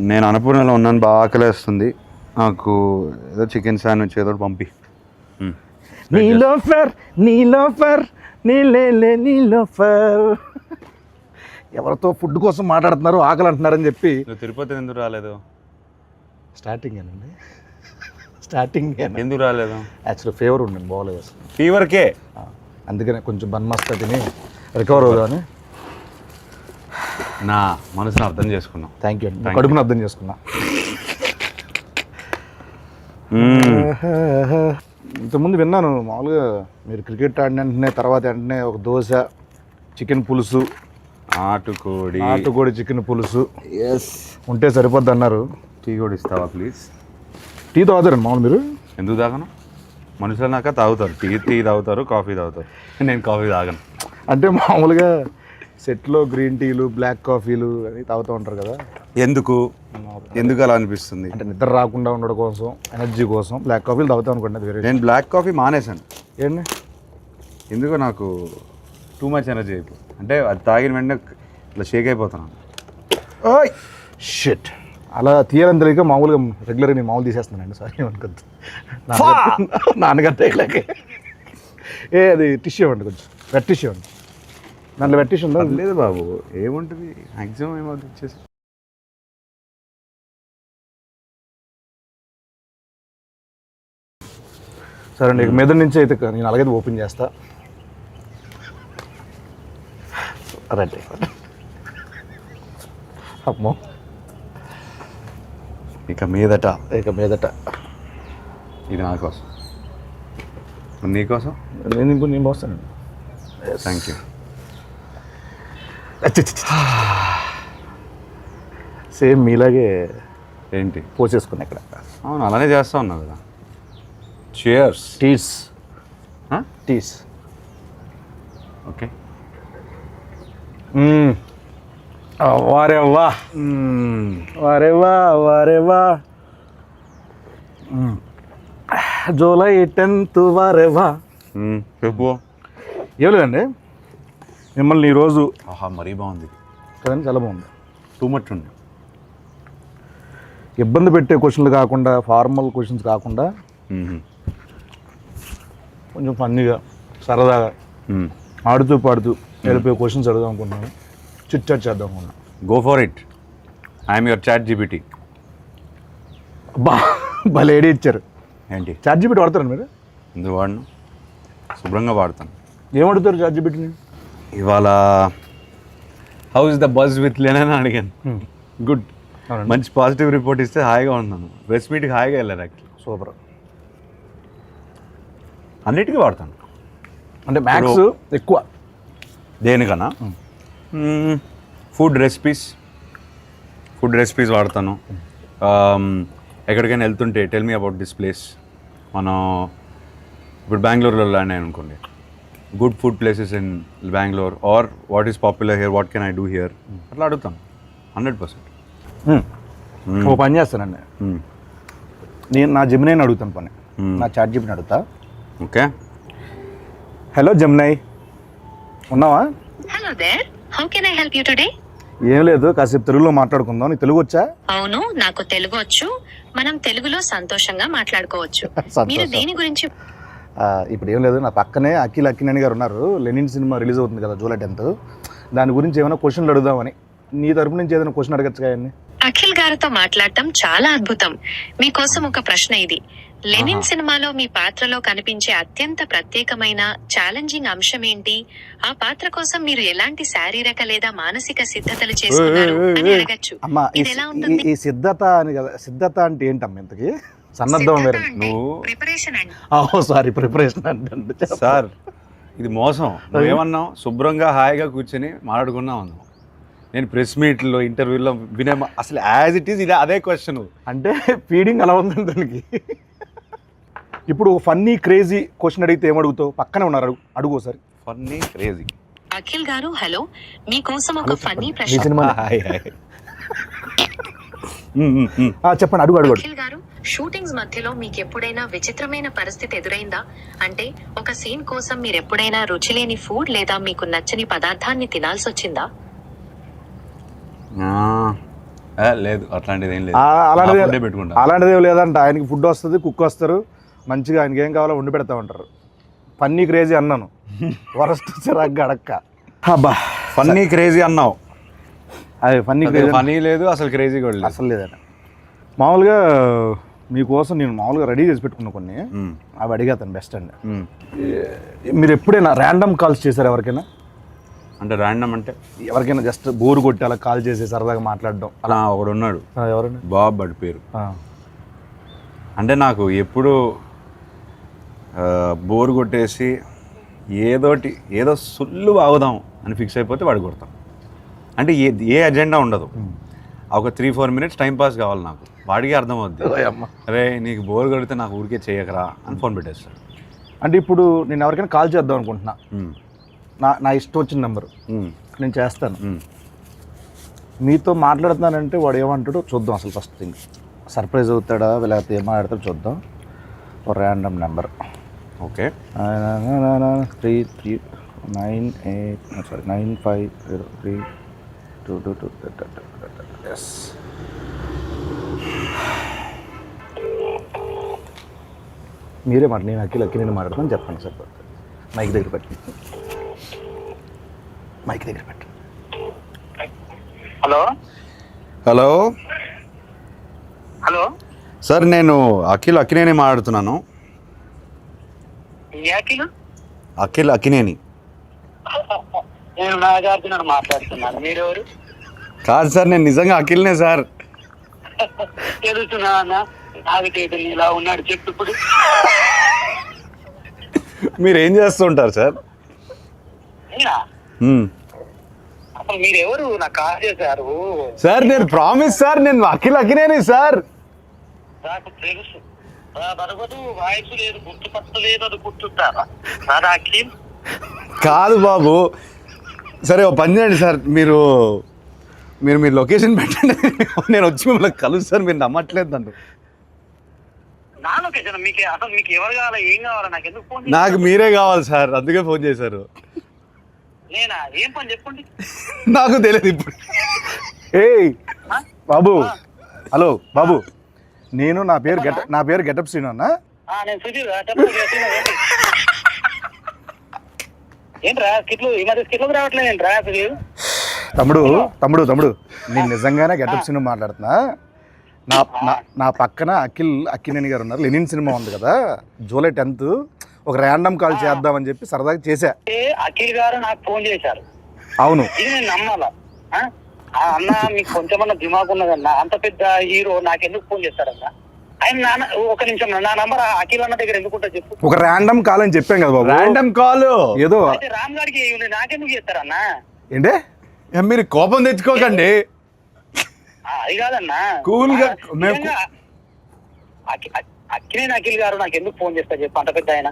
నేను అన్నపూర్ణలో ఉన్నాను, బాగా ఆకలేస్తుంది నాకు. ఏదో చికెన్ శాండ్విచ్ ఏదో పంపి. నీలోఫర్ నీలోఫర్ నీలోఫర్. ఎవరితో ఫుడ్ కోసం మాట్లాడుతున్నారు, ఆకలి అంటున్నారని చెప్పి. తిరుపతి ఎందుకు రాలేదు? స్టార్టింగ్ ఏనండి, స్టార్టింగ్ ఎందుకు రాలేదు? యాక్చువల్లీ ఫీవర్ ఉండండి, బాగోలేదు అసలు. ఫీవర్కే? అందుకనే కొంచెం బన్మస్తా తిని రికవర్ అవుదామని. నా మనసును అర్థం చేసుకున్నాం. థ్యాంక్ యూ అండి, కడుపుని అర్థం చేసుకున్నా. ఇంతకుముందు విన్నాను మామూలుగా మీరు క్రికెట్ ఆడిన వెంటనే తర్వాత వెంటనే ఒక దోశ, చికెన్ పులుసు, నాటుకోడి చికెన్ పులుసు ఉంటే సరిపోద్ది అన్నారు. టీ కూడా ఇస్తావా ప్లీజ్? టీ తాగుతారండి మామూలు మీరు? ఎందుకు తాగను? మనుషులు నాక తాగుతారు, టీ తాగుతారు, కాఫీ తాగుతారు. నేను కాఫీ తాగను. అంటే మామూలుగా సెట్లో గ్రీన్ టీలు, బ్లాక్ కాఫీలు అని తాగుతూ ఉంటారు కదా, ఎందుకు అలా అనిపిస్తుంది? అంటే నిద్ర రాకుండా ఉండడం కోసం, ఎనర్జీ కోసం బ్లాక్ కాఫీలు తాగుతాం అనుకోండి. అది వేరే. నేను బ్లాక్ కాఫీ మానేశాను. ఏంటి? ఎందుకో నాకు టూ మచ్ ఎనర్జీ అయిపోయి, అంటే అది తాగిన వెంటనే ఇట్లా షేక్ అయిపోతున్నాను. ఓయ్ షిట్, అలా తీయాలని తెలియక మామూలుగా రెగ్యులర్గా నేను మామూలు తీసేస్తున్నానండి. సారీ అనుకోద్దు, నాన్నగారు తేగలేకే. అది టిష్యూ ఇవ్వండి, కొంచెం వెట్ టిష్యూ ఇవ్వండి. దాంట్లో వెట్ టిష్యూ ఉందా? లేదు బాబు, ఏముంటుంది మ్యాక్సిమం ఏమవుతుంది ఇచ్చేసి. సరే అండి, మీద నుంచి అయితే నేను అలాగైతే ఓపెన్ చేస్తా. రైట్, అమ్మో. ఇక మీదట ఇది నా కోసం, నీకోసం. నేను పోస్తానండి. Thank you. సేమ్ మీలాగే ఏంటి పోసేసుకున్నా ఇక్కడ. అవును, అలానే చేస్తా ఉన్నావు కదా. చియర్స్. టీస్. ఓకే. వారేవా జూలై 10th వారేవా. చెప్పు. ఏం లేదండి, మిమ్మల్ని ఈరోజు మరీ బాగుంది కదండి, చాలా బాగుంది. టూ మచ్ ఉంది. ఇబ్బంది పెట్టే క్వశ్చన్లు కాకుండా, ఫార్మల్ క్వశ్చన్స్ కాకుండా కొంచెం ఫన్నీగా, సరదాగా, ఆడుతూ పాడుతూ వెళ్ళిపోయే క్వశ్చన్స్ అడుగుదాం అనుకుంటున్నాను. చిట్ చాట్ చేద్దాం అనుకున్నాను. Go for it. I'm your ChatGPT. భలే ఐడియా ఇచ్చారు. ఏంటి? చాట్ జీపీటీ వాడతారండి మీరు? ఎందుకు వాడను, శుభ్రంగా వాడతాను. ఏం అడుగుతారు చాట్ జీపీటీని? ఇవాళ how is the buzz with Len అని అడిగాను. గుడ్, మంచి పాజిటివ్ రిపోర్ట్ ఇస్తే హాయిగా ఉన్నాను. ప్రెస్ మీట్కి హాయిగా వెళ్ళాను. Actually super. అన్నిటికీ వాడతాను. అంటే మ్యాథ్స్ ఎక్కువ దేనికన్నా ఫుడ్ రెసిపీస్ వాడతాను. ఎక్కడికైనా వెళ్తుంటే tell me about this place. మనం ఇప్పుడు బెంగళూరులో ల్యాండ్ అయ్యాను అనుకోండి, good food places in Bengaluru are what is popular here, what can I do here, అట్లా అడుగుతాను 100%. ఓ పని చేస్తానండి, నేను నా జెమినైని అడుగుతాను పని, నా చాట్ జీపీటీని అడుగుతా. ఓకే. హలో జెమినై, ఉన్నావా? Hello there, how can I help you today? ఏం లేదు, కాసేపు తెలుగులో మాట్లాడుకుందాం. నీకు తెలుగు వచ్చా? అవును, నాకు తెలుగు వచ్చు. మనం తెలుగులో సంతోషంగా మాట్లాడుకోవచ్చు. మీరు దేని గురించి? ఇప్పుడు ఏం లేదు, నా పక్కనే అఖిల్ అక్కినేని గారు ఉన్నారు. లెనిన్ సినిమా రిలీజ్ అవుతుంది కదా జూలై 10th, దాని గురించి ఏమైనా క్వశ్చన్లు అడుగుదామని. నీ తరపు నుంచి ఏదైనా క్వశ్చన్ అడగచ్చు కదండి. అఖిల్ గారితో మాట్లాడటం చాలా అద్భుతం. మీకోసం ఒక ప్రశ్న ఇది. లెనిన్ సినిమాలో మీ పాత్రలో కనిపించే అత్యంత ప్రత్యేకమైన ఛాలెంజింగ్ అంశం ఏంటి? ఆ పాత్ర కోసం మీరు ఎలాంటి శారీరక లేదా మానసిక సిద్ధతలు చేసుకున్నారు అని అడగచ్చు. అమ్మా, ఇది ఎలా ఉంటుంది? ఈ సిద్ధత అని కదా, సిద్ధత అంటే ఏంటమ్మా ఇంతకి? సన్నద్ధం వేరే. ప్రిపరేషన్ అండి. సారీ, ప్రిపరేషన్ అంటే సార్ ఇది మోసం. నువ్వేమన్నావు? శుభ్రంగా హాయిగా కూర్చొని మాట్లాడుకున్నావు అన్నావు. నేను ప్రెస్ మీట్లో ఇంటర్వ్యూలో వినే అసలు యాజ్ ఇట్ ఈస్ ఇది అదే క్వశ్చన్. అంటే ఫీడింగ్ అలా ఉందండి దానికి. ఇప్పుడు ఫన్నీ క్రేజీ క్వశ్చన్ అడిగితే ఏమడుగుతావు? పక్కనే ఉన్నారు, అడుగు సార్. Funny crazy. అఖిల్ గారు హలో, మీకోసం ఒక ఫన్నీ మీ ప్రశ్న. సినిమా చెప్పండి, అడుగు. అఖిల్ గారు, షూటింగ్స్ మధ్యలో మీకు ఎప్పుడైనా విచిత్రమైన పరిస్థితి ఎదురైందా? అంటే ఒక సీన్ కోసం మీరు ఎప్పుడైనా రుచిలేని ఫుడ్ లేదా మీకు నచ్చని పదార్థాన్ని తినాల్సి వచ్చిందా? లేదు అట్లాంటిది ఏం లేదు. అలాంటిది నా food ఏ పెట్టుకుంటా. అలాంటిది ఏం లేదంట. ఆయనకి ఫుడ్ వస్తుంది, కుక్ వస్తారు, మంచిగా ఆయనకి ఏం కావాలో వండి పెడతా ఉంటారు. ఫన్నీ క్రేజీ అన్నాను, వరస్ట్ చిరాగ్గా అడక్క. అబ్బా ఫన్నీ క్రేజీ అన్నావు, అదే ఫన్నీ క్రేజీ ఫనీ లేదు అసలు, క్రేజీ కూడా లేదు. అసలు లేదట. మామూలుగా మీకోసం నేను మామూలుగా రెడీ చేసి పెట్టుకున్నా కొన్ని, అవి అడిగేతాను బెస్ట్ అండి. మీరు ఎప్పుడైనా ర్యాండమ్ కాల్స్ చేశారు ఎవరికైనా? అంటే ర్యాండమ్ అంటే ఎవరికైనా జస్ట్ బోర్ కొట్టి అలా కాల్ చేసి సరదాగా మాట్లాడడం అలా ఒకడు ఉన్నాడు, ఎవరైనా? బాబ్ బడి పేరు. అంటే నాకు ఎప్పుడు బోర్ కొట్టేసి ఏదో సుల్లు బాగుదాం అని ఫిక్స్ అయిపోతే వాడు కొడతాం. అంటే ఏ అజెండా ఉండదు, ఒక 3-4 minutes టైం పాస్ కావాలి నాకు. వాడికి అర్థం అవుద్ది, అరే నీకు బోర్ కొడితే నాకు ఊరికే చేయకరా అని ఫోన్ పెట్టేస్తాడు. అంటే ఇప్పుడు నేను ఎవరికైనా కాల్ చేద్దాం అనుకుంటున్నా, నా ఇష్టం వచ్చిన నెంబరు నేను చేస్తాను. మీతో మాట్లాడుతున్నానంటే వాడు ఏమంటాడో చూద్దాం. అసలు ఫస్ట్ థింగ్ సర్ప్రైజ్ అవుతాడా లేకపోతే ఏం మాట్లాడతాడో చూద్దాం. ఒక ర్యాండమ్ నెంబర్. ఓకే, 95032222. ఎస్, మీరే మాట, నేను అక్కి నేను మాట్లాడతాను చెప్పండి సార్. మైక్ దగ్గర పెట్టి, మైక్ దగ్గర పెట్టు. హలో హలో హలో సార్, నేను అక్కినేని మాట్లాడుతున్నాను. అక్కినేని నేను నాగార్జున మాట్లాడుతున్నాను. మీరెవరు? కాదు సార్, నేను నిజంగా అఖిల్నే సార్. తెలుసునా నాగటేడు ఇలా ఉన్నాడు చెప్పు ఇప్పుడు. మీరు ఏం చేస్తుంటారు సార్? అసలు మీరెవరు? నాకు కాల్ చేశారు సార్. నేను ప్రామిస్ సార్, నేను అఖినేని సార్. నాకు తెలుసు, బరగదు వాయిస్ లేదు, గుర్తుపట్టలేదు, అది గుర్తుంటారా సార్? అఖిల్ కాదు బాబు. సరే ఓ పని చేయండి సార్, మీరు లొకేషన్ పెట్టండి, నేను వచ్చి మిమ్మల్ని కలుస్తాను. మీరు నమ్మట్లేదు నన్ను. నా లొకేషన్ మీకు అసలు మీకు ఎవరు కావాలా, ఏం కావాలా? నాకు ఎందుకు ఫోన్? నాకు మీరే కావాలి సార్, అందుకే ఫోన్ చేశారు. నేనా? ఏం పని చెప్పండి. నాకు తెలియదు ఇప్పుడు. ఏయ్ బాబు, హలో బాబు, నేను నా పేరు గెటప్ శ్రీను అన్న. నేను సుధీర్. ఏంట్రా స్కిట్లు ఈ మధ్య స్కిట్లకు రావట్లేదు ఏంట్రా సుధీర్? తమ్ముడు నేను నిజంగానే గెటప్ శ్రీను మాట్లాడుతున్నా. నా పక్కన అక్కినేని గారు ఉన్నారు. లెనిన్ సినిమా ఉంది కదా, జూలై 10th ఒక ర్యాండమ్ కాల్ చేద్దామని చెప్పి సరదాగా చేశా. అఖిల్ గారు నాకు ఫోన్ చేశారు. అవును, ఇది నేను నమ్మాలా? అన్న మీకు కొంచెమన్నా దిమాగ్ ఉన్నదన్నా, అంత పెద్ద హీరో నాకెందుకు ఫోన్ చేస్తాడన్నా? ఆయన ఒక నిమిషం, నా నంబర్ అఖిల్ అన్న దగ్గర ఎందుకుంటా చెప్పు. ఒక ర్యాండమ్ కాల్ అని చెప్పాం కదా బాబు. ర్యాండమ్ కాల్ ఏదో రామ్ గారికి నాకెందుకు చేస్తారన్నా? ఏంటే మీరు కోపం తెచ్చుకోకండి. అది కాదన్నా, కూల్ గా అఖిల్ గారు నాకు ఎందుకు ఫోన్ చేస్తా చెప్పు, అంత పెద్ద ఆయన.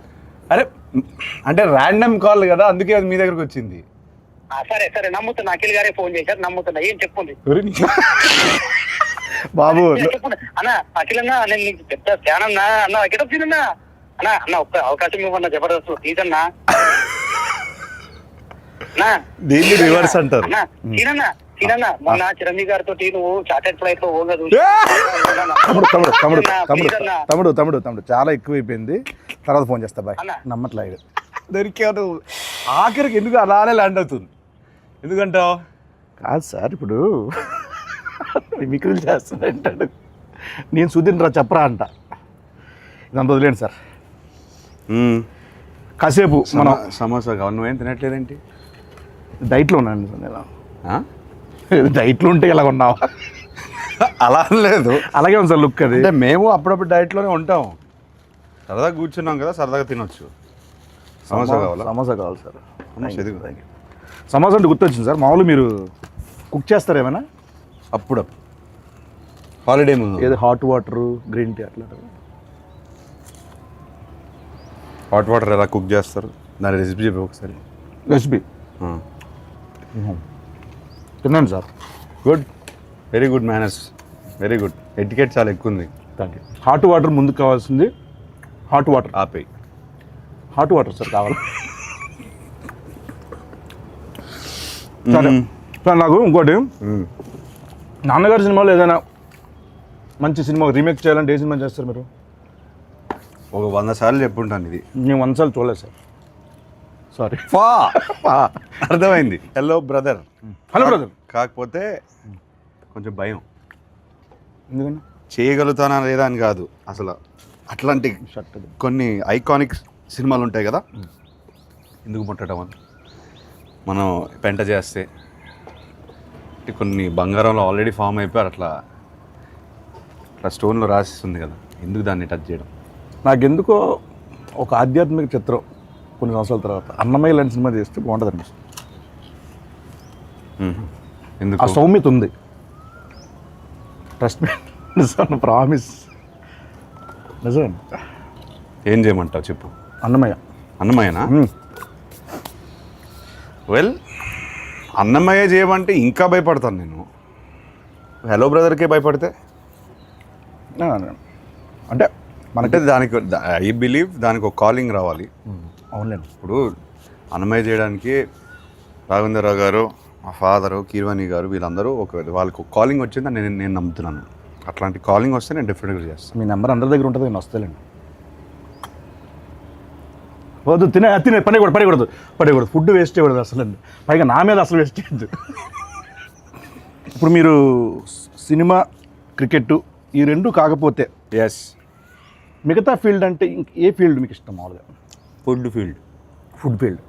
అరే అంటే ర్యాండమ్ కాల్ కదా, అందుకే అది మీ దగ్గరకు వచ్చింది. సరే సరే నమ్ముతున్నా, అఖిల్ గారే ఫోన్ చేశారు, నమ్ముతున్నా. ఏం చెప్పండి బాబు. చెప్పండి అన్న. అఖిల్ అన్నా, నేను నీకు పెద్ద ఫ్యాన్ అన్నా. అన్న గెటప్ సీన్ అన్న ఒక్క అవకాశం ఇవ్వన్నా, జబర్దస్త్ ప్లీజ్ అన్నా. దీన్ని రివర్స్ అంటారు. సీనన్నా, మొన్న చిరంజీవి గారితో నువ్వు చార్టెడ్ ఫ్లైట్ లో ఓగా తమ్ముడు చాలా ఎక్కువైపోయింది, తర్వాత ఫోన్ చేస్తా బాయ్. నమ్మట్లేదు దొరికాడు. ఆఖరికి ఎందుకు అలానే ల్యాండ్ అవుతుంది? ఎందుకంటావు? కాదు సార్, ఇప్పుడు మిమిక్రీలు చేస్తానంటాడు, నేను సుధీర్ రా చెప్పరా అంట. ఇదంతా వదిలేండి సార్. కాసేపు మనం సమోసా కావాలి. నువ్వేం తినట్లేదేంటి? డైట్లో ఉన్నాను నేను. డైట్లో ఉంటే ఇలా ఉన్నావా? అలా లేదు, అలాగే ఉంది సార్ లుక్. అది అంటే మేము అప్పుడప్పుడు డైట్లోనే ఉంటాం, సరదాగా కూర్చున్నాం కదా, సరదాగా తినొచ్చు. సమోసా కావాలా? సమోసా కావాలి సార్. సమోసా అంటే గుర్తొచ్చింది సార్, మామూలు మీరు కుక్ చేస్తారు ఏమైనా? అప్పుడప్పుడు హాలిడే ముందు ఏదో హాట్ వాటర్, గ్రీన్ టీ అట్లా. హాట్ వాటర్ ఎలా కుక్ చేస్తారు, దాని రెసిపీ చెప్పి ఒకసారి. రెసిపీ తిన్నాను sir. Good, very good manners, very good. Etiquette చాలా ఎక్కువ ఉంది. Thank you. హాట్ వాటర్ ముందుకు కావాల్సింది. హాట్ వాటర్ ఆపేయి. హాట్ వాటర్ సార్ కావాలి. సరే సార్, నాకు ఇంకోటి నాన్నగారి సినిమాలో ఏదైనా మంచి సినిమా రీమేక్ చేయాలంటే ఏ సినిమా చేస్తారు మీరు? ఒక 100 సార్లు చెప్పుంటాను ఇది. నేను 100 సార్లు చూడలేదు సార్, సారీ. అర్థమైంది. Hello brother. Hello brother. కాకపోతే కొంచెం భయం. ఎందుకని? చేయగలుగుతానా లేదా అని కాదు, అసలు అట్లాంటి షర్ట్ కొన్ని ఐకానిక్ సినిమాలు ఉంటాయి కదా, ఎందుకు ముట్టడం అని మనం పెంట చేస్తే కొన్ని బంగారంలో ఆల్రెడీ ఫామ్ అయిపోయారు, అట్లా అట్లా స్టోన్లో రాసిస్తుంది కదా, ఎందుకు దాన్ని టచ్ చేయడం? నాకెందుకో ఒక ఆధ్యాత్మిక చిత్రం కొన్ని సంవత్సరాల తర్వాత అన్నమయ్య లాంటి సినిమా చేస్తే బాగుంటుంది అనిపిస్తుంది. ఎందుకు? ఆ సౌమ్యత ఉంది. ట్రస్ట్ మీ, నిజం, ప్రామిస్, నిజం. ఏం చేయమంటావు చెప్పు. అన్నమయ్య. అన్నమయ్యనా? వెల్, అన్నమయ్య చేయమంటే ఇంకా భయపడతాను నేను. హలో బ్రదర్కే భయపడితే అంటే మనకి దానికి ఐ బిలీవ్ దానికి ఒక కాలింగ్ రావాలి. అవునండి. ఇప్పుడు అన్నమయ్య చేయడానికి రాఘవేంద్రరావు గారు, మా ఫాదరు, కీర్వాణి గారు, వీళ్ళందరూ వాళ్ళకి ఒక కాలింగ్ వచ్చిందని నేను నమ్ముతున్నాను. అట్లాంటి కాలింగ్ వస్తే నేను డెఫినెట్గా చేస్తాను. మీ నెంబర్ అందరి దగ్గర ఉంటుంది, నేను వస్తానండి. వద్దు, తినే పడకూడదు ఫుడ్ వేస్ట్ చేయకూడదు అసలు, పైగా నా మీద అసలు వేస్ట్ చేయద్దు. ఇప్పుడు మీరు సినిమా, క్రికెట్ ఈ రెండు కాకపోతే ఎస్, మిగతా ఫీల్డ్ అంటే ఏ ఫీల్డ్ మీకు ఇష్టం మామూలుగా? Food field. Food field.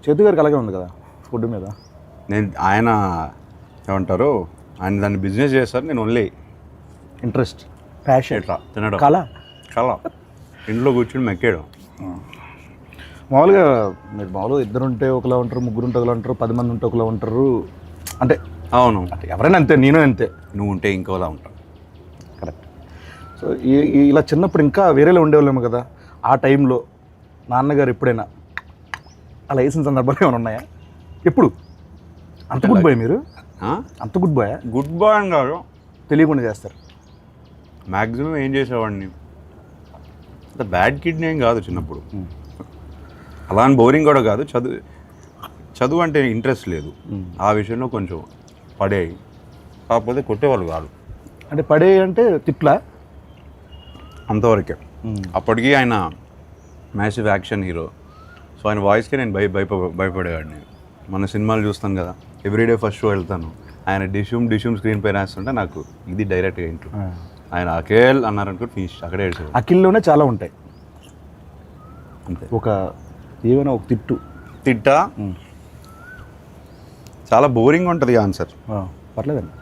చేతు గారికి అలాగే ఉంది కదా ఫుడ్ మీద. ఆయన ఏమంటారు, ఆయన దాన్ని బిజినెస్ చేస్తారు, నేను ఓన్లీ ఇంట్రెస్ట్, ప్యాషన్, ఎట్లా తినడం, కళ ఇంట్లో కూర్చుని మెక్కేయడం. మామూలుగా మీరు మామూలుగా ఇద్దరు ఉంటే ఒకలా ఉంటారు, ముగ్గురు ఉంటే ఒకలా ఉంటారు, 10 మంది ఉంటే ఒకలా ఉంటారు. అంటే అవును, అంటే ఎవరైనా అంతే, నేను అంతే. నువ్వు ఉంటే ఇంకోలా ఉంటావు. కరెక్ట్. సో ఇలా చిన్నప్పుడు ఇంకా వేరేలో ఉండేవాళ్ళేమో కదా. ఆ టైంలో నాన్నగారు ఎప్పుడైనా అలా వేసిన సందర్భాలు ఏమైనా ఉన్నాయా? ఎప్పుడు? అంత గుడ్ బాయ్ మీరు? అంత గుడ్ బాయ్? గుడ్ బాయ్ అని కాదు, తెలియకుండా చేస్తారు. మ్యాక్సిమం ఏం చేసేవాడిని, అంత బ్యాడ్ కిడ్ని ఏం కాదు చిన్నప్పుడు. అలా అని బోరింగ్ కూడా కాదు. చదువు అంటే ఇంట్రెస్ట్ లేదు, ఆ విషయంలో కొంచెం పడేవి. కాకపోతే కొట్టేవాళ్ళు కాదు. అంటే పడే అంటే తిట్లా? అంతవరకే. అప్పటికీ ఆయన మ్యాసివ్ యాక్షన్ హీరో, సో ఆయన వాయిస్కి నేను భయపడేవాడిని. మన సినిమాలు చూస్తాను కదా, ఎవ్రీడే ఫస్ట్ షో వెళ్తాను, ఆయన డిష్యూమ్ స్క్రీన్ పై రాస్తుంటే నాకు ఇది డైరెక్ట్గా ఇంట్లో ఆయన అఖిల్ అన్నారనుకో ఫినిష్, అక్కడే ఏడ్చాడు. అఖిల్లోనే చాలా ఉంటాయి అంతే. ఒక ఏమైనా ఒక తిట్టా చాలా బోరింగ్ ఉంటుంది ఆన్సర్. పర్లేదండి,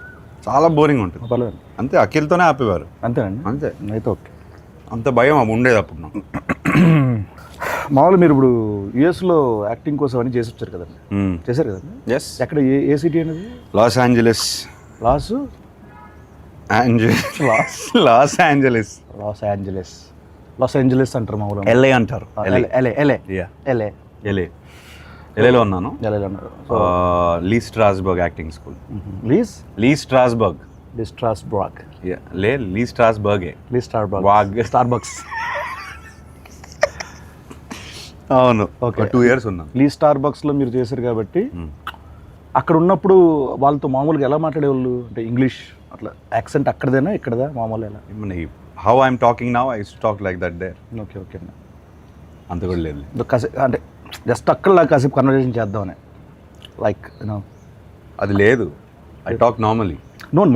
చాలా బోరింగ్ ఉంటుంది. పర్లేదండి. అంతే, అఖిల్తోనే ఆపేవారు. అంతేనండి. అంతే, అయితే ఓకే. అంత భయం ఉండేది అప్పుడు నాకు. మామూలు మీరు ఇప్పుడు యుఎస్లో యాక్టింగ్ కోసం అని చేసి వచ్చారు కదండి, చేశారు కదండి. ఎస్. ఎక్కడ, ఏ సిటీ అనేది? Los Angeles. లాస్ ఏంజలస్ అంటారు మామూలు. ఎల్ఏ అంటారు. ఎల్ఏలో ఉన్నాను. లీ స్ట్రాస్బర్గ్ యాక్టింగ్ స్కూల్. లీ స్ట్రాస్బర్గ్. స్టార్బక్స్. అవును, ఓకే. 2 years ఉన్నాను. లీ స్టార్బక్స్లో మీరు చేశారు కాబట్టి అక్కడ ఉన్నప్పుడు వాళ్ళతో మామూలుగా ఎలా మాట్లాడేవాళ్ళు? అంటే ఇంగ్లీష్ అట్లా యాక్సెంట్ అక్కడదేనా ఇక్కడదా మామూలు ఎలా? How I'm talking now, I use to talk like that there. Okay okay అన్న. అంత కూడా లేదు. అంటే జస్ట్ అక్కడ కాసేపు కన్వర్జేషన్ చేద్దామని, లైక్ యూనో అది లేదు. I talk normally.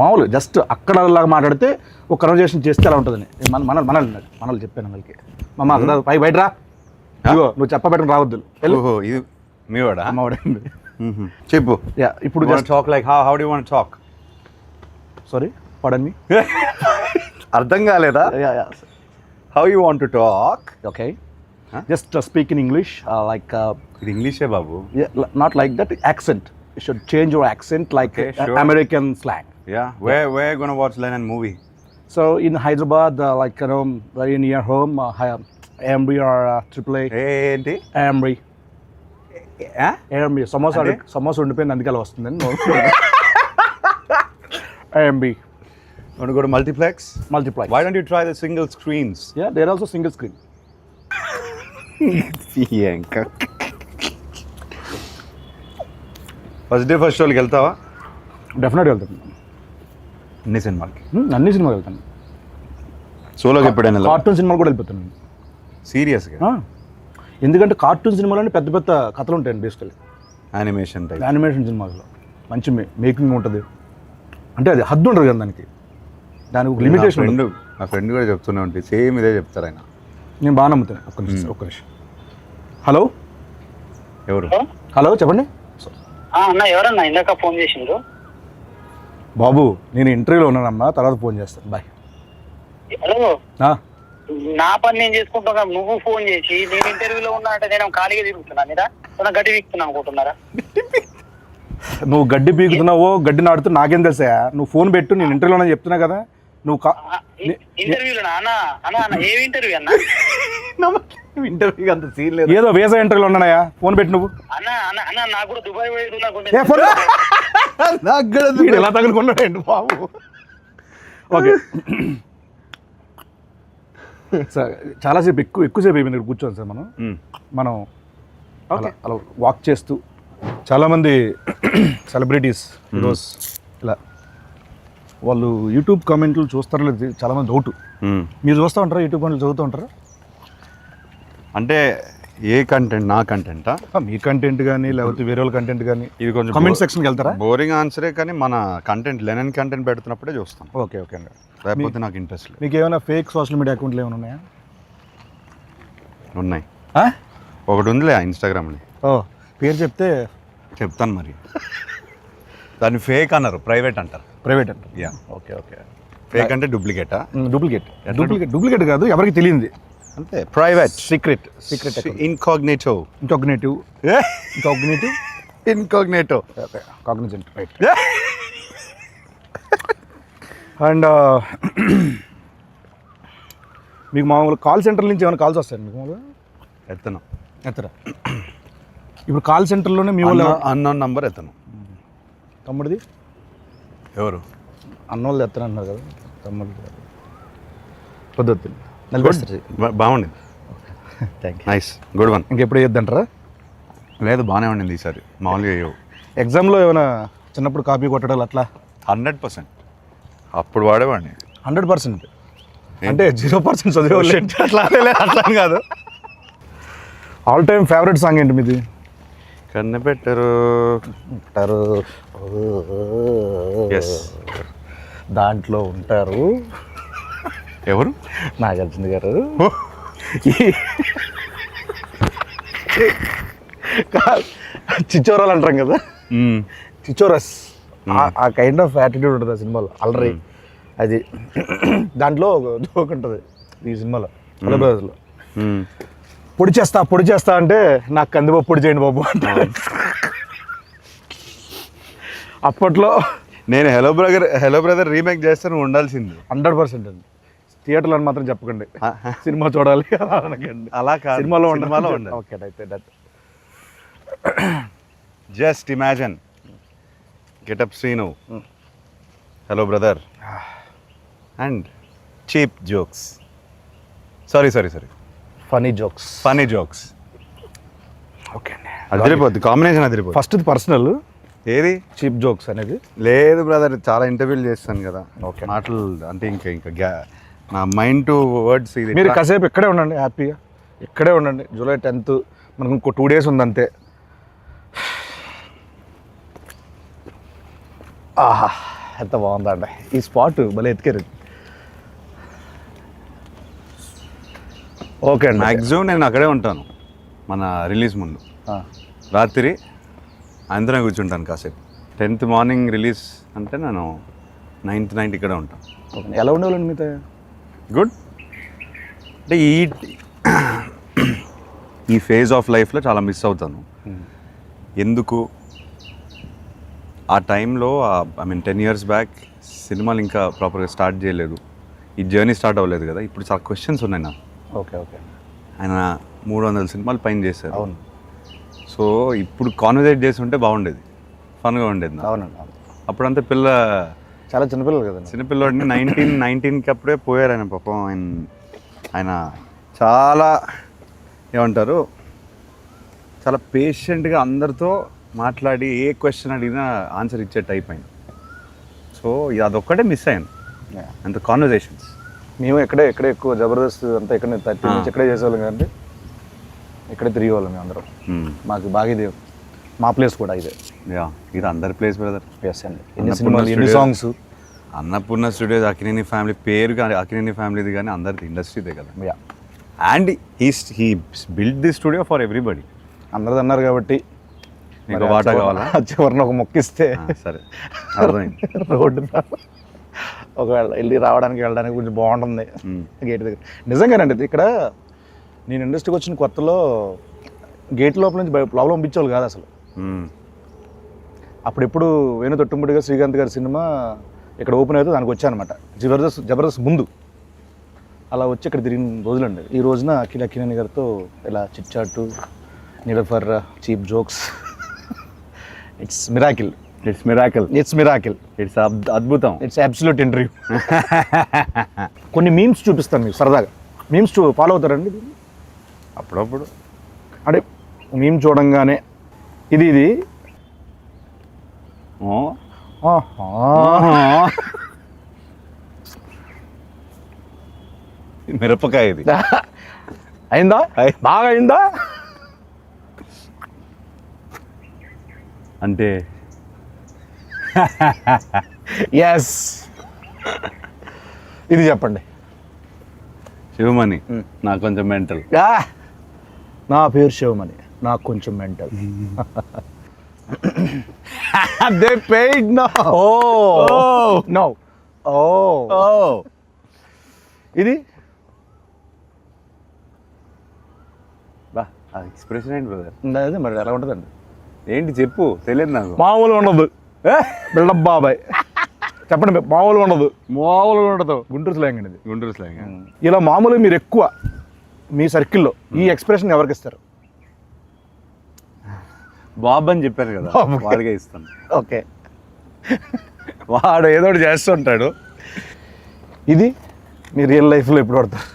మామూలు జస్ట్ అక్కడ లాగా మాట్లాడితే ఒక కన్వర్జేషన్ చేస్తే ఎలా ఉంటుందని మనల్ని చెప్పాను వాళ్ళకి. మమ్మ బయట రా, నువ్వు చెప్పబెట్టడం రావద్దు. ఇది మీ వాడా? అమ్మవాడండి. చెప్పు. ఇప్పుడు talk like how do you want talk? Sorry, pardon me. అర్థం కాలేదా? How you want to talk? Okay, just speak in English, like ఇది ఇంగ్లీషే బాబు. Not like that accent. You should change your accent like sure. American slang. Yeah, where you gonna watch Lennon movie? So in Hyderabad, like very near home, Amri or AAA. ఏంటి Amri? Amri. Samosa ఉండిపోయింది అందుకే అలా వస్తుందని. Amri. Want to go to multiplex? Why don't you try the single screens? Yeah, there are also single screen. First day first షోకి వెళ్తావా? డెఫినెట్గా వెళ్తాను. అన్ని సినిమాలకి. అన్ని సినిమాలు వెళ్తాను. సోలోకి ఎప్పుడైనా కార్టూన్ సినిమాలు కూడా వెళ్ళిపోతాను. సీరియస్గా? ఎందుకంటే కార్టూన్ సినిమాలు పెద్ద పెద్ద కథలు ఉంటాయండి బేసికల్లీ. Animation type. యానిమేషన్ సినిమాల్లో మంచి మేకింగ్ ఉంటుంది. అంటే అది హద్దు ఉండదు కదా దానికి ఒక లిమిటేషన్. నా ఫ్రెండ్ కూడా చెప్తూనే ఉంటుంది, సేమ్ ఇదే చెప్తారు ఆయన. నేను బాగా నమ్ముతాను. ఒక్క నిమిషం. హలో ఎవరు? హలో చెప్పండి. అన్న ఎవరన్నా ఇందాక ఫోన్ చేసిండ్రు? బాబు నేను ఇంటర్వ్యూలో ఉన్నానమ్మా, తర్వాత ఫోన్ చేస్తాను. బాయ్. హలో, ఆ, నా పని నేను చేసుకుంటున్నా, నువ్వు ఫోన్ చేసి నేను ఇంటర్వ్యూలో ఉన్నా అంటే నేను ఖాళీగా తిరుగుతున్నా మీద గడ్డి వీక్తున్నా అనుకుంటున్నారా? నువ్వు గడ్డి పీకుతున్నావో గడ్డి నాడుతూ నాకేం తెలుసా? నువ్వు ఫోన్ పెట్టు, నేను ఇంటర్వ్యూలో చెప్తున్నా కదా. నువ్వు ఇంటర్వ్యూలో అన్న ఏమి ఇంటర్వ్యూ అన్న? ఇంటర్వ్యూ అంత సీన్ లేదు, ఏదో వేసా ఇంటర్వ్యూలో ఉన్నాయా. ఫోన్ పెట్టు నువ్వు. అన్న అన్న అన్న నాకు కూడా దుబాయ్ ఎలా తగులుకున్నాడండి బాబు. ఓకే సార్, చాలాసేపు ఎక్కువసేపు అయిపోయింది ఇక్కడ కూర్చోండి సార్. మనం అలా వాక్ చేస్తూ చాలామంది సెలబ్రిటీస్ హీరోస్ ఇలా వాళ్ళు యూట్యూబ్ కామెంట్లు చూస్తారో లేదు చాలామంది డౌట్. మీరు చూస్తూ ఉంటారా యూట్యూబ్ కామెంట్లు చదువుతూ ఉంటారా? అంటే ఏ కంటెంట్? నా కంటెంటా? మీ కంటెంట్ కానీ లేకపోతే వేరే వాళ్ళ కంటెంట్ కానీ? ఇది కొంచెం కామెంట్ సెక్షన్కి వెళ్తారా? బోరింగ్ ఆన్సరే, కానీ మన కంటెంట్ లెనన్ కంటెంట్ పెడుతున్నప్పుడే చూస్తాం. ఓకే ఓకే అండి. లేకపోతే నాకు ఇంట్రెస్ట్ లేదు. మీకు ఏమైనా ఫేక్ సోషల్ మీడియా అకౌంట్లు ఏమైనా ఉన్నాయా? ఉన్నాయి. ఒకటి ఉందిలే ఇన్స్టాగ్రామ్లో. పేరు చెప్తే చెప్తాను మరి. దాన్ని ఫేక్ అన్నారు, ప్రైవేట్ అంటారు. ప్రైవేట్ అంటారు. యా. Okay okay. ఫేక్ అంటే డూప్లికేటా? డూప్లికేట్ కాదు, ఎవరికి తెలియంది అంతే. Private, secret incognito. Cognizant right. And మీకు మామూలు కాల్ సెంటర్ నుంచి ఏమైనా కాల్స్ వస్తాయండి మీకు? మామూలుగా ఎత్తరా? ఇప్పుడు కాల్ సెంటర్లోనే మీ వాళ్ళు అన్నోన్ నంబర్ ఎత్తను. తమ్ముడిది ఎవరు? అన్నోళ్ళు ఎత్తను అన్నారు కదా తమ్ముడు. పొద్దు బాగుండింది. Thank you. Nice, good one. ఇంకెప్పుడు వేయద్దంటారా? లేదు, బాగానే ఉండింది ఈసారి. మామూలుగా అయ్యవు. ఎగ్జామ్లో ఏమైనా చిన్నప్పుడు కాపీ కొట్టడాలు అట్లా? 100%. అప్పుడు వాడేవాడిని. 100%? అంటే 0% చదివేవాళ్ళు అట్లా కాదు. ఆల్ టైమ్ ఫేవరెట్ సాంగ్ ఏంటి మీది? కన్నెపెట్టరు. దాంట్లో ఉంటారు ఎవరు? నాగార్జున గారు. చిచ్చోరాలు అంటాం కదా, చిచ్చోరస్. ఆ కైండ్ ఆఫ్ యాటిట్యూడ్ ఉంటుంది ఆ సినిమాలో. అల్లరి అది. దాంట్లో జోక్ ఉంటుంది ఈ సినిమాలో, బ్రదర్స్లో. పొడి చేస్తా అంటే నాకు కందిపప్పు పొడి చేయండి బాబు అంటే. అప్పట్లో నేను హలో బ్రదర్ రీమేక్ చేస్తే నువ్వు ఉండాల్సింది. 100% అండి. థియేటర్లో అని మాత్రం చెప్పకండి, సినిమా చూడాలి అనకండి. అలా కాదు, సినిమాలో ఉండాలి. ఓకే అయితే that. Just imagine getup Srinu, hello brother, and cheap jokes. Sorry funny jokes. Okay అండి, అదిరిపోద్ది కాంబినేషన్. అదిరిపోద్ది. ఫస్ట్ పర్సనల్ ఏది చీప్ జోక్స్ అనేది లేదు బ్రదర్, చాలా ఇంటర్వ్యూలు చేస్తాను కదా. ఓకే. మాటలు అంటే ఇంకా నా మైండ్ టు వర్డ్స్. ఇది మీరు కాసేపు ఇక్కడే ఉండండి, హ్యాపీగా ఇక్కడే ఉండండి. జూలై 10th మనకు ఇంకో 2 days ఉందంతే. ఆహా, ఎంత బాగుందండి ఈ స్పాట్, భలే ఎత్తికారు. ఓకే అండి. మ్యాక్సిమం నేను అక్కడే ఉంటాను మన రిలీజ్ ముందు. రాత్రి అందరం కూర్చుంటాను కాసేపు. 10th మార్నింగ్ రిలీజ్ అంటే నేను 9th నైట్ ఇక్కడే ఉంటాను. ఎలా ఉండేవాళ్ళండి మీతో? గుడ్. అంటే ఈ ఫేజ్ ఆఫ్ లైఫ్లో చాలా మిస్ అవుతాను. ఎందుకు ఆ టైంలో, ఐ మీన్ 10 years బ్యాక్ సినిమాలు ఇంకా ప్రాపర్గా స్టార్ట్ చేయలేదు, ఈ జర్నీ స్టార్ట్ అవ్వలేదు కదా. ఇప్పుడు చాలా క్వశ్చన్స్ ఉన్నాయి నాకు. ఓకే ఆయన 300 సినిమాలు పైన చేశారు. అవును. సో ఇప్పుడు కాన్వర్సేట్ చేసి ఉంటే బాగుండేది, ఫన్గా ఉండేది. అవునండి. అప్పుడంతా చాలా చిన్నపిల్లలు కదా, చిన్నపిల్లడిని 19 అప్పుడే పోయారు ఆయన. పాపం ఆయన చాలా ఏమంటారు, చాలా పేషెంట్గా అందరితో మాట్లాడి ఏ క్వశ్చన్ అడిగినా ఆన్సర్ ఇచ్చే టైప్ ఆయన. సో సో అదొక్కటే మిస్ అయ్యాను, అంత కాన్వర్జేషన్స్. మేము ఎక్కడే ఎక్కువ జబర్దస్త్ అంతా ఇక్కడ 30 నుంచి ఇక్కడే చేసేవాళ్ళం కదండి, ఇక్కడే తిరిగేవాళ్ళం మేము అందరం. మాకు బాగా ఇది మా ప్లేస్ కూడా ఇదే. ఇది అందరి ప్లేస్ బ్రదర్. ఎస్ అండి, ఎన్ని సినిమాలు ఎన్ని songs. Annapurna studios, Akkineni family పేరు కానీ అక్కినేని ఫ్యామిలీది కానీ అందరిది ఇండస్ట్రీదే కదా. And he build the studio for everybody. అందరిది అన్నారు కాబట్టి మీకు వాటా కావాలా? చివరిని ఒక మొక్కిస్తే సరే అర్థమైంది. రోడ్డు ఒకవేళ వెళ్ళి రావడానికి వెళ్ళడానికి కొంచెం బాగుంటుంది గేట్ దగ్గర. నిజంగానండి ఇక్కడ నేను ఇండస్ట్రీకి వచ్చిన కొత్తలో గేట్ లోపల నుంచి లోపల పంపించేవాళ్ళు కాదు అసలు. అప్పుడెప్పుడు వేణు తొట్టుముడిగా శ్రీకాంత్ గారి సినిమా ఇక్కడ ఓపెన్ అయితే దానికి వచ్చానమాట, జబర్దస్త్ ముందు. అలా వచ్చి ఇక్కడ తిరిగిన రోజులండి. ఈ రోజున అక్కినేని గారితో ఇలా చిట్ చాట్, నీడర్ for cheap jokes. It's miracle. It's అద్భుతం. It's absolute interview. కొన్ని మీమ్స్ చూపిస్తాను మీకు సరదాగా. మీమ్స్ ఫాలో అవుతారండి అప్పుడప్పుడు? అంటే మీమ్ చూడంగానే ఇది మిరపకాయ ఇది అయిందా, బాగా అయిందా అంటే ఎస్. ఇది చెప్పండి. శివమణి నాకు కొంచెం మెంటల్. నా పేరు శివమణి, నాకు కొంచెం mental. They paid no. No. ఇది బా ఎక్స్ప్రెషన్ ఏంటి బ్రదర్? అదే మరి ఎలా ఉంటుందండి? ఏంటి చెప్పు, తెలియదు నాకు. మామూలుగా ఉండదు బిల్డప్ బాబాయ్. చెప్పండి, మామూలుగా ఉండదు. గుంటూరు స్లాంగ్ అండి ఇది. గుంటూరు స్లాంగ్. ఇలా మామూలుగా మీరు ఎక్కువ మీ సర్కిల్లో ఈ ఎక్స్ప్రెషన్ ఎవరికి ఇస్తారు? బాబు అని చెప్పారు కదా, వాడిగా ఇస్తాను. ఓకే, వాడు ఏదో ఒకటి చేస్తుంటాడు. ఇది మీ రియల్ లైఫ్లో ఎప్పుడు పడతారు?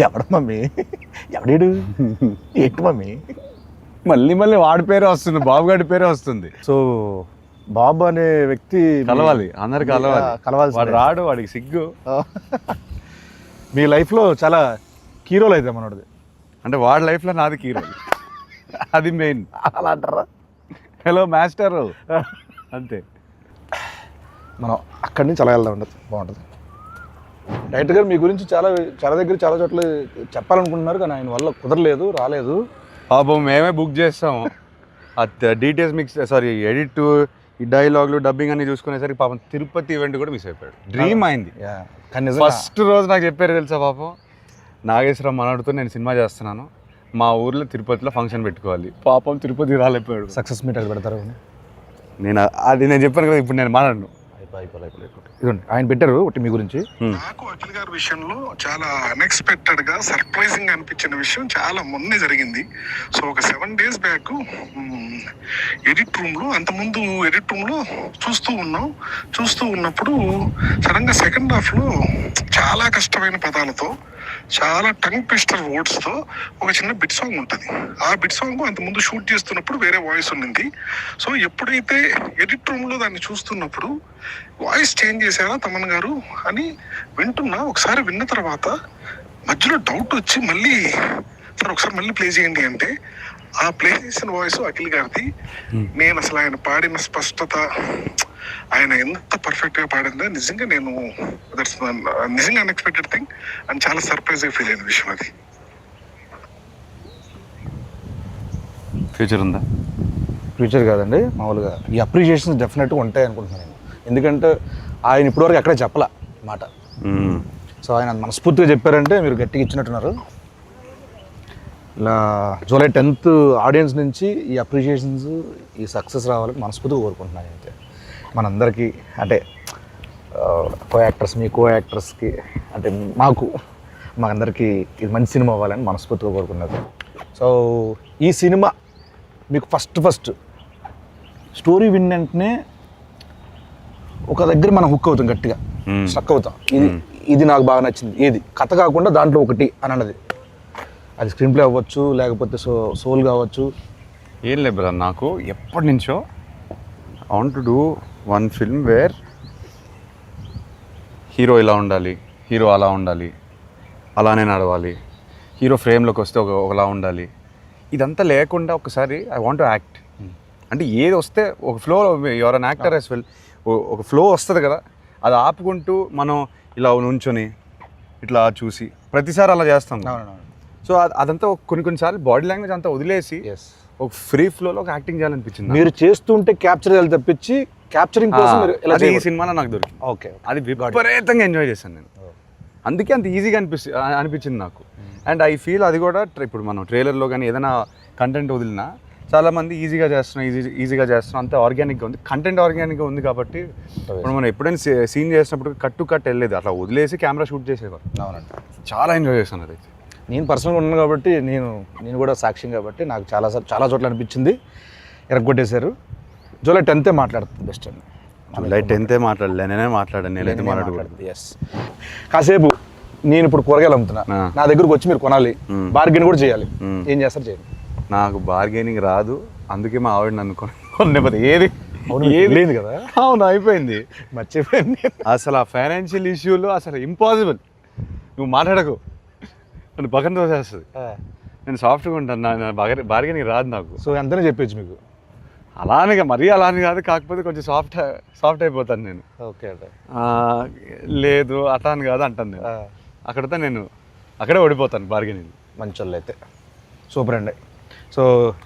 ఎవడ మమ్మీ, ఎవడేడు, ఏంటి మమ్మీ? మళ్ళీ వాడి పేరే వస్తుంది, బాబు గారి పేరే వస్తుంది. సో బాబు అనే వ్యక్తి కలవాలి, అందరు కలవాలి. వాడు రాడు, వాడికి సిగ్గు. మీ లైఫ్లో చాలా కీరోలు అయితే మనోడిది. అంటే వాడి లైఫ్లో నాది కీరో, అది మెయిన్. అలా అంటారా? హలో మాస్టర్ అంతే. మనం అక్కడి నుంచి అలా వెళ్దాం, ఉండదు, బాగుంటుంది. డైరెక్టర్ గారు మీ గురించి చాలా దగ్గర చాలా చోట్ల చెప్పాలనుకుంటున్నారు, కానీ ఆయన వల్ల కుదరలేదు, రాలేదు. పాపం మేమే బుక్ చేస్తాము. డీటెయిల్స్ మిక్స్ ఎడిట్, ఈ డైలాగులు, డబ్బింగ్ అన్ని చూసుకునేసరికి పాపం తిరుపతి ఈవెంట్ కూడా మిస్ అయిపోయాడు. డ్రీమ్ అయింది. ఫస్ట్ రోజు నాకు చెప్పారు తెలుసా, పాపం నాగేశ్వరరావు మనోడితో నేను సినిమా చేస్తున్నాను, మా ఊర్లో తిరుపతిలో ఫంక్షన్ పెట్టుకోవాలి. పాపం తిరుపతి రాలేకపోయాడు. సక్సెస్ మీట్ అక్కడ పెడతారు. నేను చెప్పాను కదా, ఇప్పుడు నేను మాట్లాడను. ఇదండి ఆయన పెట్టారు ఒకటి మీ గురించి. నాకు అఖిల్ గారి విషయంలో చాలా అన్ఎక్స్పెక్టెడ్ గా సర్ప్రైజింగ్ అనిపించిన విషయం చాలా మొన్నే జరిగింది. సో ఒక 7 days బ్యాక్ ఎడిట్ రూమ్ లో, అంతకుముందు ఎడిట్ రూమ్ లో చూస్తూ ఉన్నప్పుడు సడన్ గా సెకండ్ హాఫ్ లో చాలా కష్టమైన పదాలతో, చాలా టంగ్ ట్విస్టర్ వర్డ్స్ తో ఒక చిన్న బిట్ సాంగ్ ఉంటుంది. ఆ బిట్ సాంగ్ అంతకుముందు షూట్ చేస్తున్నప్పుడు వేరే వాయిస్ ఉండింది. సో ఎప్పుడైతే ఎడిట్ రూమ్ లో దాన్ని చూస్తున్నప్పుడు వాయిస్ చేంజ్ చేశారా తమన్ గారు అని వింటున్నా. ఒకసారి విన్న తర్వాత మధ్యలో డౌట్ వచ్చి మళ్ళీ సార్ ఒకసారి మళ్ళీ ప్లే చేయండి అంటే, ఆ ప్లే చేసిన వాయిస్ అఖిల్ గారిది. నేను అసలు ఆయన పాడిన స్పష్టత, ఆయన ఎంత పర్ఫెక్ట్ గా పాడిందో నిజంగా నేను నిజంగా అన్ఎక్స్పెక్టెడ్ థింగ్ అండ్ చాలా సర్ప్రైజ్ గా ఫీల్ అయిన విషయం అది. ఫ్యూచర్ ఉందా? ఫ్యూచర్ కాదండి, మామూలుగా ఈ అప్రిషియేషన్స్ డెఫినెట్గా ఉంటాయి అనుకుంటున్నాను నేను. ఎందుకంటే ఆయన ఇప్పటివరకు ఎక్కడ చెప్పలా మాట. సో ఆయన మనస్ఫూర్తిగా చెప్పారంటే మీరు గట్టిగా ఇచ్చినట్టున్నారు. ఇలా July 10th ఆడియన్స్ నుంచి ఈ అప్రిషియేషన్స్, ఈ సక్సెస్ రావాలని మనస్ఫూర్తిగా కోరుకుంటున్నాను. అయితే మనందరికీ, అంటే కో యాక్టర్స్కి అంటే మాకందరికీ ఇది మంచి సినిమా అవ్వాలని మనస్ఫూర్తిగా కోరుకున్నారు. సో ఈ సినిమా మీకు ఫస్ట్ స్టోరీ విన్ వెంటనే ఒక దగ్గర మనం హుక్ అవుతాం, గట్టిగా స్ట్రక్ అవుతాం. ఇది నాకు బాగా నచ్చింది, ఏది కథ కాకుండా దాంట్లో ఒకటి అని అన్నది. అది స్క్రీన్ ప్లే అవ్వచ్చు, లేకపోతే సోల్ కావచ్చు. ఏం లేదు బ్రదర్, నాకు ఎప్పటి నుంచో I want to do one film where hero ఇలా ఉండాలి, హీరో అలా ఉండాలి, అలానే నడవాలి, హీరో ఫ్రేమ్లోకి వస్తే ఒకలా ఉండాలి. ఇదంతా లేకుండా ఒకసారి ఐ వాంట్ టు యాక్ట్. అంటే ఏది వస్తే ఒక flow, your an actor as well, ఒక ఫ్లో వస్తుంది కదా, అది ఆపుకుంటూ మనం ఇలా నుంచొని ఇట్లా చూసి ప్రతిసారి అలా చేస్తాం. సో అదంతా కొన్నిసార్లు బాడీ లాంగ్వేజ్ అంతా వదిలేసి ఒక ఫ్రీ ఫ్లోలో ఒక యాక్టింగ్ చేయాలనిపించింది. మీరు చేస్తుంటే క్యాప్చర్ చేయాలి తప్పించి క్యాప్చరింగ్ కోసం మీరు ఇలా అది ఈ సినిమాలో నాకు దొరికింది. ఓకే, అది విపరీతంగా ఎంజాయ్ చేశాను నేను. అందుకే అంత ఈజీగా అనిపించింది నాకు. అండ్ ఐ ఫీల్ అది కూడా ఇప్పుడు మనం ట్రైలర్లో కానీ ఏదైనా కంటెంట్ వదిలినా చాలామంది ఈజీగా చేస్తున్నాం అంతే ఆర్గానిక్గా ఉంది. కంటెంట్ ఆర్గానిక్గా ఉంది కాబట్టి ఇప్పుడు మనం ఎప్పుడైనా సీన్ చేసినప్పుడు కట్ టు కట్ వెళ్ళలేదు, అట్లా వదిలేసి కెమెరా షూట్ చేసేవారు. అవునండి, చాలా ఎంజాయ్ చేశాను అది. నేను పర్సనల్గా ఉన్నాను కాబట్టి నేను కూడా సాక్ష్యం కాబట్టి నాకు చాలా చోట్ల అనిపించింది. ఎరగొట్టేశారు. జూలై 10th మాట్లాడుతుంది బెస్ట్ అండి. జూలై 10th మాట్లాడలే, నేనే మాట్లాడాను. నేనైతే మాట్లాడకూడదు. ఎస్, కాసేపు నేను ఇప్పుడు కూరగాయలు అమ్ముతున్నా, నా దగ్గరకు వచ్చి మీరు కొనాలి, బార్గెన్ కూడా చేయాలి. ఏం చేస్తారు? చేయండి. నాకు బార్గెనింగ్ రాదు, అందుకే మా ఆవిడ నన్ను కొనలేకపోతే ఏది లేదు కదా. అవును, అయిపోయింది, మర్చిపోయింది. అసలు ఆ ఫైనాన్షియల్ ఇష్యూలో అసలు ఇంపాసిబుల్. నువ్వు మాట్లాడకు, నన్ను పక్కన తోసేస్తుంది. నేను సాఫ్ట్గా ఉంటాను, నా బార్గెనింగ్ రాదు నాకు. సో ఎంతనే చెప్పచ్చు మీకు? అలానే మరీ అలానే కాదు, కాకపోతే కొంచెం సాఫ్ట్ అయిపోతాను నేను. ఓకే అంటే లేదు అట్లా అని కాదు అంటాను నేను. అక్కడితో నేను అక్కడే ఓడిపోతాను బార్గెనింగ్. మంచి వాళ్ళు అయితే సూపర్ అండి. సో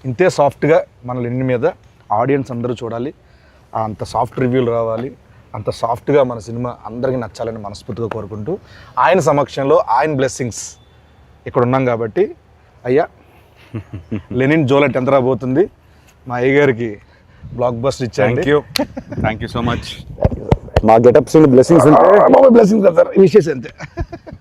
ఇంతే సాఫ్ట్గా మన లెనిన్ మీద ఆడియన్స్ అందరూ చూడాలి, అంత సాఫ్ట్ రివ్యూలు రావాలి, అంత సాఫ్ట్గా మన సినిమా అందరికీ నచ్చాలని మనస్ఫూర్తిగా కోరుకుంటూ, ఆయన సమక్షంలో ఆయన బ్లెస్సింగ్స్ ఇక్కడ ఉన్నాం కాబట్టి, అయ్యా లెనిన్ జూలై 10th రాబోతుంది. మా అయ్య గారికి బ్లాక్ బస్టర్ ఇచ్చాను. Thank you so much. మా గెటప్స్ బ్లెస్సింగ్స్ ఉంటాయి. బ్లెస్సింగ్స్ కదా సార్, విషెస్ అంతే.